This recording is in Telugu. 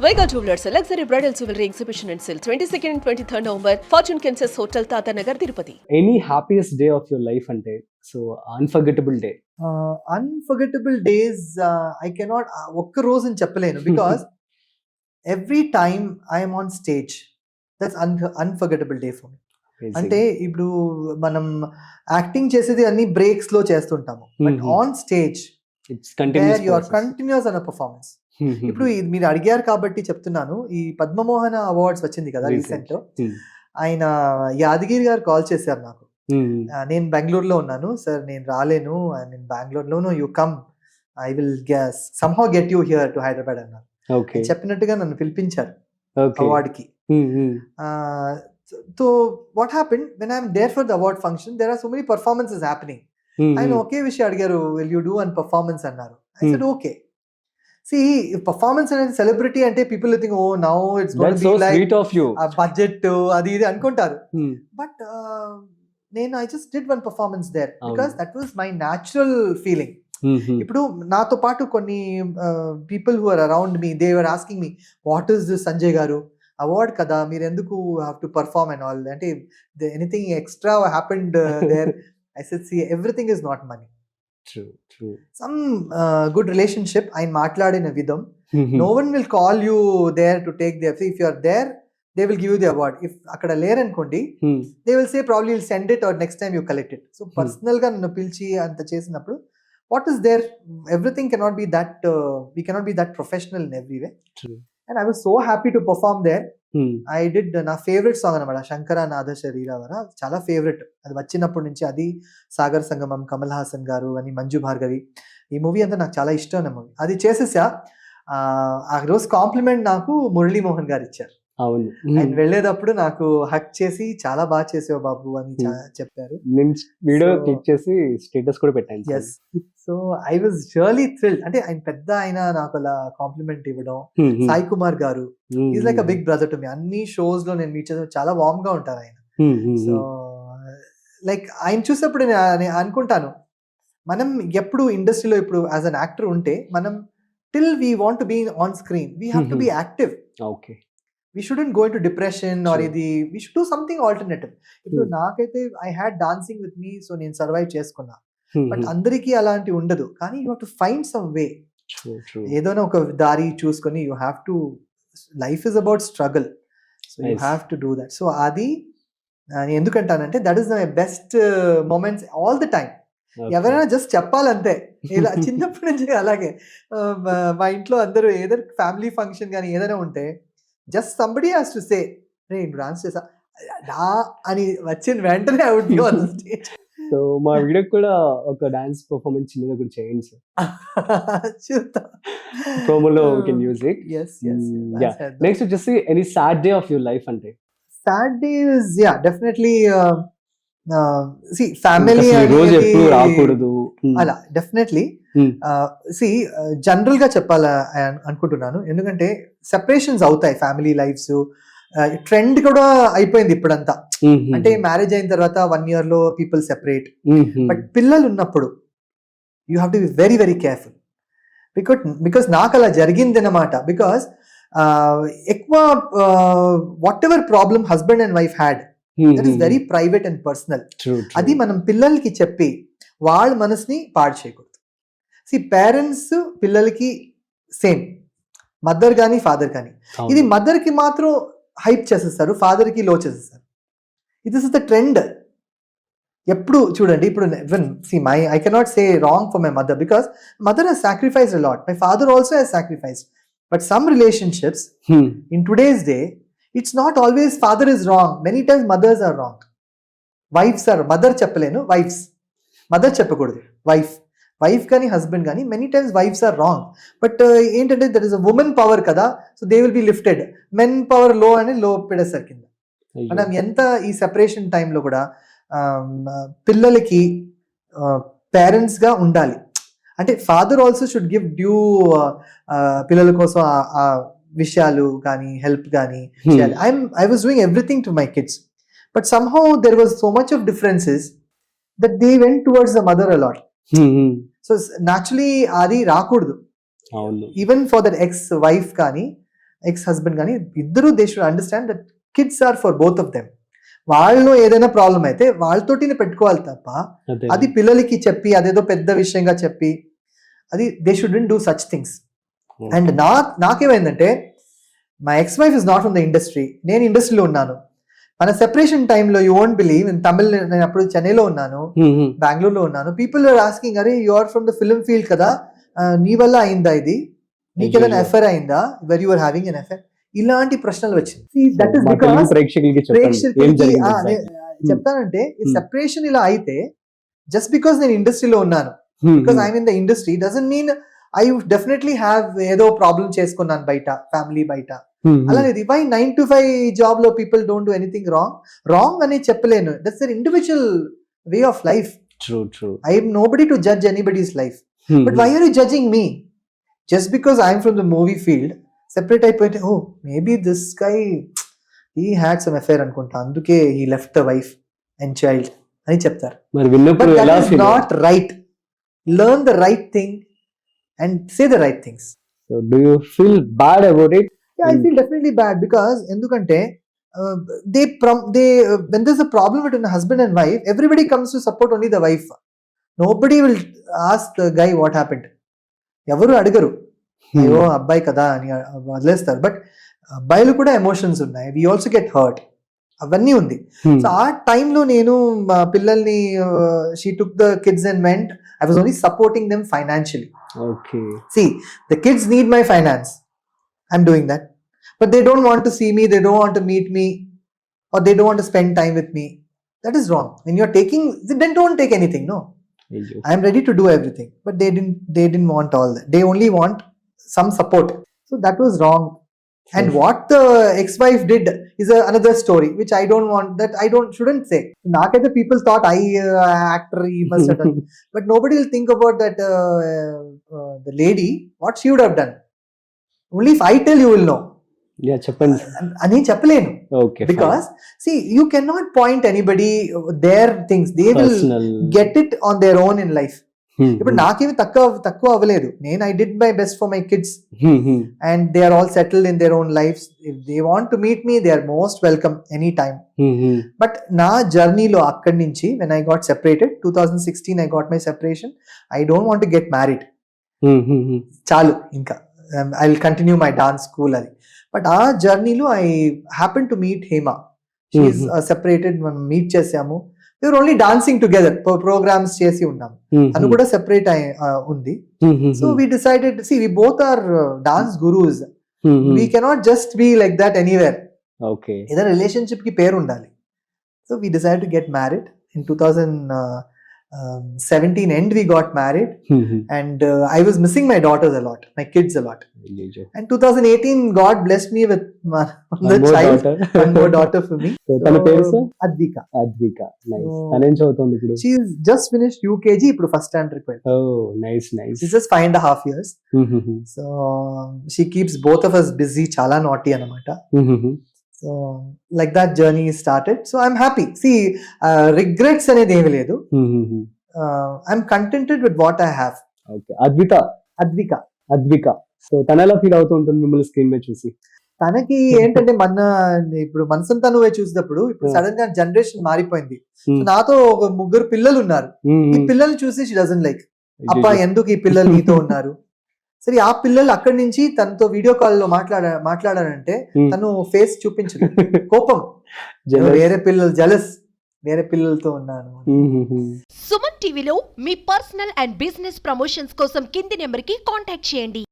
Vega Jewelers, a luxury bridal jewelry exhibition and sale, 22nd and 23rd November, Fortune Kansas Hotel, Tata Nagar, Tirupati. Any happiest day of your life అంటే so unforgettable day unforgettable days I cannot ఒక్క రోజు అని చెప్పలేను because every time I'm on stage that's unforgettable day for me. అంటే ఇప్పుడు మనం యాక్టింగ్ చేసేది అన్ని బ్రేక్స్ లో చేస్తుంటాము but on stage it's you are continuous an performance. ఇప్పుడు ఇది మీరు అడిగారు కాబట్టి చెప్తున్నాను, ఈ పద్మమోహన అవార్డ్స్ వచ్చింది కదా రీసెంట్ లో, ఆయన యాదగిరి గారు కాల్ చేశారు నాకు. నేను బెంగళూరులో ఉన్నాను సార్, నేను రాలేను, నేను బెంగళూరులోను, you come, I will somehow get you here to Hyderabad అన్నారు. చెప్పినట్టుగా నన్ను పిలిపించారు అవార్డ్ కి. So what happened when I'm there for the award function, there are so many performances happening. ఆయన ఒకే విషయం అడిగారు, will you do an performance అన్నారు. I said okay. See, performance అనేది సెలబ్రిటీ అంటే people think oh now it's going to be like budget అది ఇది అనుకుంటారు. బట్ నేను I just did one performance there because that was my natural feeling. ఇప్పుడు నాతో పాటు కొన్ని people who are around me, they were asking me what is this Sanjay garu award కదా, మీరు ఎందుకు have to perform and all, అంటే anything extra happened there. I said see everything is not money. Some good relationship, I మాట్లాడిన విధం. No one will call you there to take their, if you are there they will give you the award. If అక్కడ లేరనుకోండి they will say probably you'll send it or next time you collect it. So personal గా నన్ను పిలిచి అంత చేసినప్పుడు what is there, everything cannot be that we cannot be that professional in every way. And I was so happy to perform there. I did నా ఫేవరెట్ సాంగ్ అనమాట, శంకర నాద శరీరవర, చాలా ఫేవరెట్. అది వచ్చినప్పటి నుంచి, అది సాగర్ సంగమం, కమల్ హాసన్ గారు అని, మంజు భార్గవి, ఈ మూవీ అంతా నాకు చాలా ఇష్టమైన మూవీ. అది చేసేసా. ఆ రోజు కాంప్లిమెంట్ నాకు మురళీ మోహన్ గారు ఇచ్చారు. ఆయన వెళ్ళేటప్పుడు నాకు హక్ చేసి చాలా బాగా చేసావు బాబు అని చెప్పారు. వీడియో క్లిక్ చేసి స్టేటస్ కూడా పెట్టాను. yes, so I was really thrilled. అంటే ఆయన పెద్ద, ఆయన నాకు అలా కాంప్లిమెంట్ ఇవ్వడం. Sai Kumar garu is like a big brother to me. అన్ని షోస్ లో నేను మీట్ చేసే చాలా వార్మ్ గా ఉంటారు ఆయన. సో లైక్ ఆయన చూసినప్పుడు నేను అనుకుంటాను, మనం ఎప్పుడు ఇండస్ట్రీలో ఇప్పుడు యాజ్ అన్ యాక్టర్ ఉంటే, మనం till we want to be on screen we have to be active. Okay, we shouldn't go into depression or ఇది, we should do something alternative. ఇప్పుడు నాకైతే I had dancing with me, so నేను సర్వైవ్ చేసుకున్నా. బట్ అందరికీ అలాంటి ఉండదు, కానీ you have to find some way. ఏదైనా ఒక దారి చూసుకొని, you have to, life is about struggle, so you have to do that. So అది నేను ఎందుకంటానంటే that is my best moments all the time. ఎవరైనా జస్ట్ చెప్పాలంతే. ఇలా చిన్నప్పటి నుంచి అలాగే మా ఇంట్లో అందరూ ఏదైనా ఫ్యామిలీ ఫంక్షన్ కానీ ఏదైనా ఉంటే, just somebody has to say, hey, dance చేసా అని వచ్చిన వెంటనే I would go on the stage. So మా వీడియో కూడా ఒక డాన్స్ పర్ఫార్మెన్స్ చిన్నగా కూడా చేయండి సార్. చూద్దాం, ప్రోమోలో we can use it. yes. Next వచ్చేసి any sad day of your life అంటే? Sad days, ya definitely. See family రోజు ఎప్పుడు రాకూడదు అలా, డెఫినెట్లీ. జనరల్ గా చెప్పాలా అనుకుంటున్నాను, ఎందుకంటే సెపరేషన్స్ అవుతాయి ఫ్యామిలీ లైఫ్స్. ట్రెండ్ కూడా అయిపోయింది ఇప్పుడంతా. అంటే మ్యారేజ్ అయిన తర్వాత 1 year లో పీపుల్ సెపరేట్. బట్ పిల్లలు ఉన్నప్పుడు you have to be very very careful. Because నాకు అలా జరిగింది అన్నమాట. బికాస్ ఎక్కువ what ever problem husband and wife had, that is very private and personal. అది మనం పిల్లలకి చెప్పి వాళ్ళ మనసుని పాడు చేయకూడదు. పేరెంట్స్ పిల్లలకి సేమ్, మదర్ కానీ ఫాదర్ కానీ. ఇది మదర్ కి మాత్రం హైప్ చేసేస్తారు, ఫాదర్ కి లో చేసేస్తారు. ఇది ఇస్ ద ట్రెండ్. ఎప్పుడు చూడండి, ఇప్పుడు I cannot say wrong for my mother because mother has sacrificed a lot, my father also has sacrificed. But some relationships in today's day, it's not always father is wrong, many times mothers are wrong. Wives are, mother చెప్పలేను, వైఫ్స్, మదర్ చెప్పకూడదు, వైఫ్ కానీ హస్బెండ్ కానీ, many times wives are wrong. But ఏంటంటే that is a women power కదా, so they will be lifted. Men power లో అని లో పెడేసారు కింద. మనం ఎంత ఈ సెపరేషన్ టైంలో కూడా పిల్లలకి పేరెంట్స్ గా ఉండాలి. అంటే father also should give due, పిల్లల కోసం ఆ విషయాలు కానీ హెల్ప్ కానీ చేయాలి. I was doing everything to my kids, but somehow there was so much of differences that they went towards the mother a lot. So naturally అది రాకూడదు. Even for that ex wife కానీ ఎక్స్ హస్బెండ్ కానీ ఇద్దరు they should understand that kids are for both of them. వాళ్ళు ఏదైనా ప్రాబ్లం అయితే వాళ్ళతోటినే పెట్టుకోవాలి తప్ప అది పిల్లలకి చెప్పి అదేదో పెద్ద విషయంగా చెప్పి అది they shouldn't do such things. And నాకేమైందంటే my ex wife is not from the industry, నేను ఇండస్ట్రీలో ఉన్నాను. మన సెపరేషన్ టైంలో యూ వోంట్ బిలీవ్, నేను అప్పుడు చెన్నైలో ఉన్నాను, బెంగళూరులో ఉన్నాను. పీపుల్ ఆర్ ఆస్కింగ్, అరే you are from the film field కదా, నీ వల్ల అయిందా ఇది, నీకు ఏదైనా ఎఫర్ అయిందా, where you are having an affair, ఇలాంటి ప్రశ్నలు వచ్చింది. దట్ ఈస్ బికాస్ ప్రేక్షకులకి చెప్తానంటే ఈ సెపరేషన్ ఇలా అయితే జస్ట్ బికాస్ నేను ఇండస్ట్రీలో ఉన్నాను, because I'm in the industry doesn't mean I definitely have ఏదో ప్రాబ్లం చేసుకున్నాను బయట, ఫ్యామిలీ బయట. అలానే వై 9 to 5 జాబ్ లో people don't do anything wrong అని చెప్పలేను. That's their individual way of life. I am nobody to judge anybody's life. But why are you judging me just because I'm from the movie field? Separate అయిపోతే oh maybe this guy he had some affair అనుకుంటా, అందుకే he left the wife and child అని చెప్తారు. But that is not right. Learn the right thing and say the right things. So do you feel bad about it? Yeah, I feel definitely bad because endukante they when there's a problem between a husband and wife, everybody comes to support only the wife. Nobody will ask the guy what happened. Evaru adigaru ayyo abbai kada ani వదిలేస్తారు. బట్ అబ్బాయిలు కూడా ఎమోషన్స్ ఉన్నాయి, we also get hurt, అవన్నీ ఉంది. సో ఆ టైంలో నేను పిల్లల్ని she took the kids and went. I was only supporting them financially. Okay. See, the kids need my finance. I'm doing that. But they don't want to see me, they don't want to meet me, or they don't want to spend time with me. That is wrong. When you're taking, then don't take anything, no. I'm ready to do everything. But they didn't want all that. They only want some support. So that was wrong. And what the ex-wife did is another story, which I don't want, that I shouldn't say. Naakaithe people thought actor, he must have done. But nobody will think about that the lady, what she would have done. Only if I tell you will know. Yeah, cheppandi. Ani cheppalenu. Okay. Because see, you cannot point anybody their things. They Personal. will get it on their own in life. ఇప్పుడు నాకేమి తక్కువ అవ్వలేదు. నేను I did my best for my kids and they are all settled in their own lifes. If they want to meet me, they are most welcome any time. But నా జర్నీలో అక్కడి నుంచి when I got separated 2016 I got my separation. I don't want to get married, చాలు ఇంకా I will continue my dance school అది. బట్ ఆ జర్నీలో I happen to meet Hema. She is separated, మనం మీట్ చేసాము. We were only dancing together, programs chesi unnam. Anu kuda separate undi. So we decided, see, we both are dance gurus. We cannot just be like that anywhere. Okay. Either relationship ki pair undali. So we decided to get married in 2017 end. We got married. And I was missing my daughters a lot, my kids a lot. And 2018 God blessed me with one more daughter for me. So tana peru sir? Advika. Nice. Tana em chavutundi ippudu? She is just finished UKG, ippudu first standard ko. Oh, nice. She's just 5.5 years. So she keeps both of us busy, chala naughty anamata. So like that journey started. So I'm happy. See, regrets anedi em ledu. I'm contented with what I have. Okay. Advika. So tana ela feel avutuntundi mimmalni screen మీద చూసి? తనకి ఏంటంటే ఇప్పుడు మనసంతా నువ్వే చూసినప్పుడు ఇప్పుడు సడన్ గా జనరేషన్ మారిపోయింది. నాతో ఒక 3 పిల్లలు ఉన్నారు. ఈ పిల్లల్ని చూసి షీ డజంట్ లైక్, అబ్బా ఎందుకు ఈ పిల్లలు నీతో ఉన్నారు. సరే ఆ పిల్లలు అక్కడి నుంచి తనతో వీడియో కాల్ లో మాట్లాడారంటే తను ఫేస్ చూపించదు, కోపం. వేరే పిల్లలు జలస్, వేరే పిల్లలతో ఉన్నాను. సుమన్ టీవీలో మీ పర్సనల్ అండ్ బిజినెస్ ప్రమోషన్స్ కోసం కింది నెంబర్ కి కాంటాక్ట్ చేయండి.